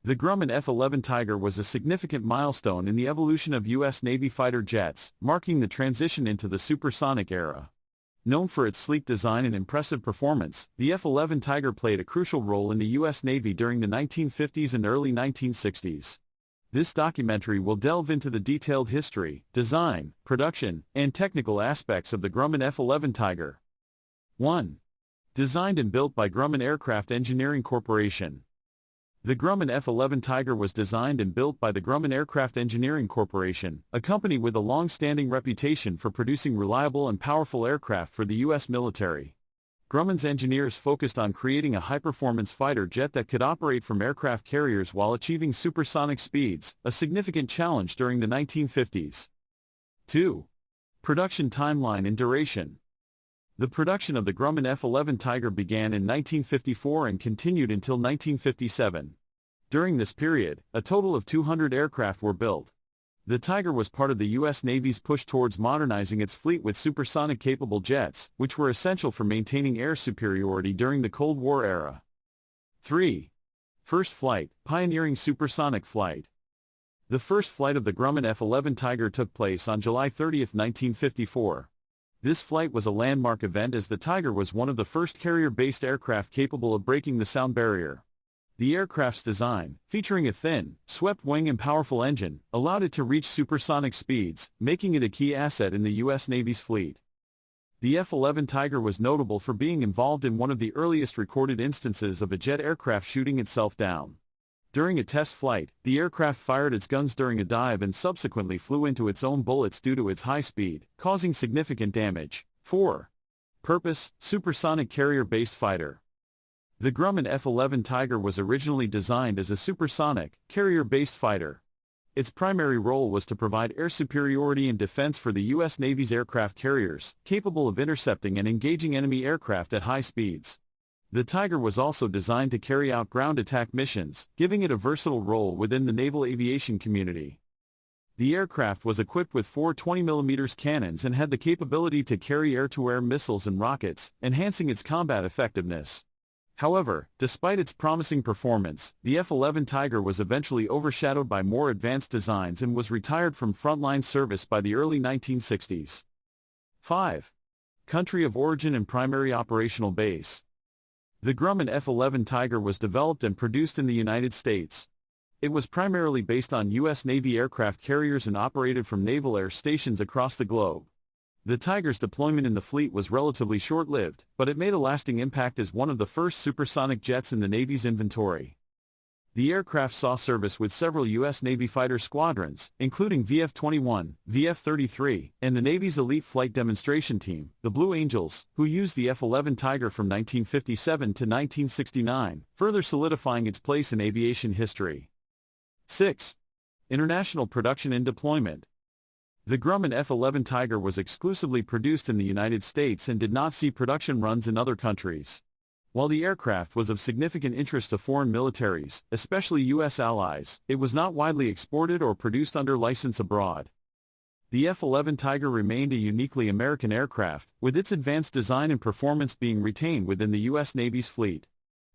The Grumman F-11 Tiger was a significant milestone in the evolution of U.S. Navy fighter jets, marking the transition into the supersonic era. Known for its sleek design and impressive performance, the F-11 Tiger played a crucial role in the U.S. Navy during the 1950s and early 1960s. This documentary will delve into the detailed history, design, production, and technical aspects of the Grumman F-11 Tiger. 1. Designed and built by Grumman Aircraft Engineering Corporation. The Grumman F-11 Tiger was designed and built by the Grumman Aircraft Engineering Corporation, a company with a long-standing reputation for producing reliable and powerful aircraft for the U.S. military. Grumman's engineers focused on creating a high-performance fighter jet that could operate from aircraft carriers while achieving supersonic speeds, a significant challenge during the 1950s. 2. Production timeline and duration. The production of the Grumman F-11 Tiger began in 1954 and continued until 1957. During this period, a total of 200 aircraft were built. The Tiger was part of the U.S. Navy's push towards modernizing its fleet with supersonic-capable jets, which were essential for maintaining air superiority during the Cold War era. 3. First flight, pioneering supersonic flight. The first flight of the Grumman F-11 Tiger took place on July 30, 1954. This flight was a landmark event as the Tiger was one of the first carrier-based aircraft capable of breaking the sound barrier. The aircraft's design, featuring a thin, swept wing and powerful engine, allowed it to reach supersonic speeds, making it a key asset in the U.S. Navy's fleet. The F-11 Tiger was notable for being involved in one of the earliest recorded instances of a jet aircraft shooting itself down. During a test flight, the aircraft fired its guns during a dive and subsequently flew into its own bullets due to its high speed, causing significant damage. 4. Purpose, supersonic carrier-based fighter. The Grumman F-11 Tiger was originally designed as a supersonic, carrier-based fighter. Its primary role was to provide air superiority and defense for the U.S. Navy's aircraft carriers, capable of intercepting and engaging enemy aircraft at high speeds. The Tiger was also designed to carry out ground attack missions, giving it a versatile role within the naval aviation community. The aircraft was equipped with four 20mm cannons and had the capability to carry air-to-air missiles and rockets, enhancing its combat effectiveness. However, despite its promising performance, the F-11 Tiger was eventually overshadowed by more advanced designs and was retired from frontline service by the early 1960s. 5. Country of origin and primary operational base. The Grumman F-11 Tiger was developed and produced in the United States. It was primarily based on U.S. Navy aircraft carriers and operated from naval air stations across the globe. The Tiger's deployment in the fleet was relatively short-lived, but it made a lasting impact as one of the first supersonic jets in the Navy's inventory. The aircraft saw service with several U.S. Navy fighter squadrons, including VF-21, VF-33, and the Navy's elite flight demonstration team, the Blue Angels, who used the F-11 Tiger from 1957 to 1969, further solidifying its place in aviation history. 6. International production and deployment. The Grumman F-11 Tiger was exclusively produced in the United States and did not see production runs in other countries. While the aircraft was of significant interest to foreign militaries, especially U.S. allies, it was not widely exported or produced under license abroad. The F-11 Tiger remained a uniquely American aircraft, with its advanced design and performance being retained within the U.S. Navy's fleet.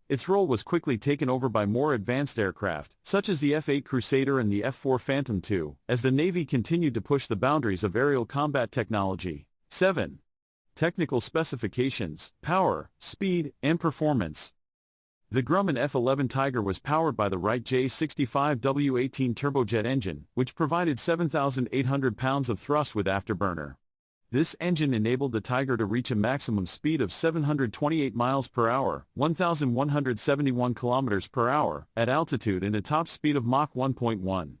Its role was quickly taken over by more advanced aircraft, such as the F-8 Crusader and the F-4 Phantom II, as the Navy continued to push the boundaries of aerial combat technology. 7. Technical specifications, power, speed, and performance. The Grumman F-11 Tiger was powered by the Wright J65W18 turbojet engine, which provided 7,800 pounds of thrust with afterburner. This engine enabled the Tiger to reach a maximum speed of 728 miles per hour, 1,171 kilometers per hour, at altitude and a top speed of Mach 1.1.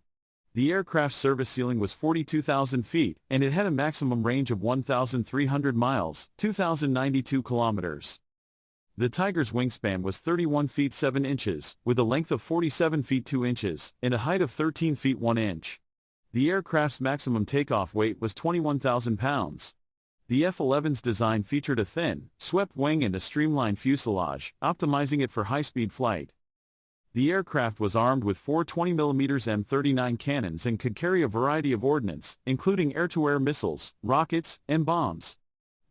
The aircraft's service ceiling was 42,000 feet, and it had a maximum range of 1,300 miles, 2,092 kilometers. The Tiger's wingspan was 31 feet 7 inches, with a length of 47 feet 2 inches, and a height of 13 feet 1 inch. The aircraft's maximum takeoff weight was 21,000 pounds. The F-11's design featured a thin, swept wing and a streamlined fuselage, optimizing it for high-speed flight. The aircraft was armed with four 20mm M39 cannons and could carry a variety of ordnance, including air-to-air missiles, rockets, and bombs.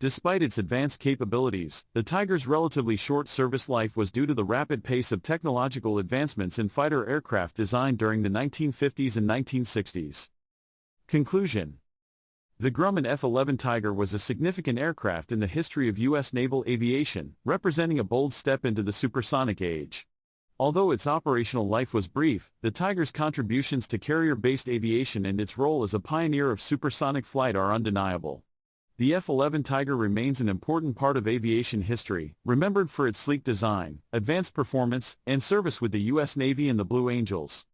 Despite its advanced capabilities, the Tiger's relatively short service life was due to the rapid pace of technological advancements in fighter aircraft designed during the 1950s and 1960s. Conclusion. The Grumman F-11 Tiger was a significant aircraft in the history of U.S. naval aviation, representing a bold step into the supersonic age. Although its operational life was brief, the Tiger's contributions to carrier-based aviation and its role as a pioneer of supersonic flight are undeniable. The F-11 Tiger remains an important part of aviation history, remembered for its sleek design, advanced performance, and service with the U.S. Navy and the Blue Angels.